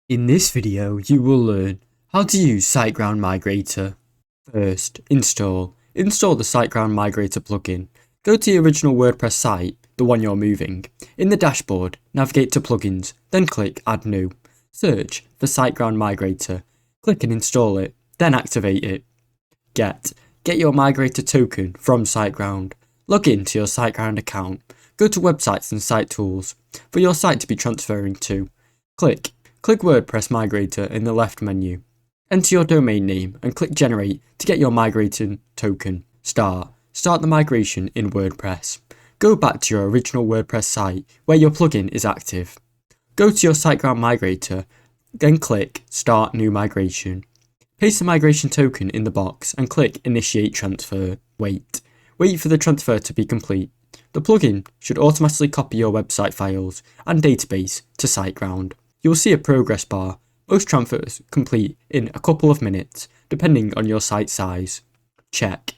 In this video, you will learn how to use Siteground Migrator. First, install the Siteground Migrator plugin. Go to the original WordPress site, the one you're moving. In the dashboard, navigate to Plugins, then click Add New. Search for Siteground Migrator. Click and install it, then activate it. Get your Migrator token from Siteground. Log in to your Siteground account. Go to Websites and Site Tools for your site to be transferring to. Click WordPress Migrator in the left menu. Enter your domain name and click Generate to get your migrating token. Start the migration in WordPress. Go back to your original WordPress site where your plugin is active. Go to your Siteground Migrator, then click Start New Migration. Paste the migration token in the box and click Initiate Transfer. Wait for the transfer to be complete. The plugin should automatically copy your website files and database to Siteground. You will see a progress bar. Most transfers complete in a couple of minutes, depending on your site size. Check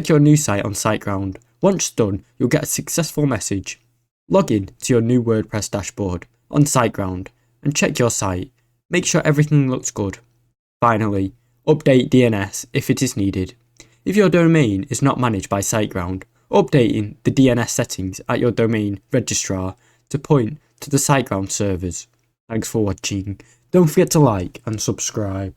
your new site on Siteground. Once done, you'll get a successful message. Log in to your new WordPress dashboard on Siteground and check your site. Make sure everything looks good. Finally, update DNS if it is needed. If your domain is not managed by Siteground, updating the DNS settings at your domain registrar to point to the Siteground servers. Thanks for watching. Don't forget to like and subscribe.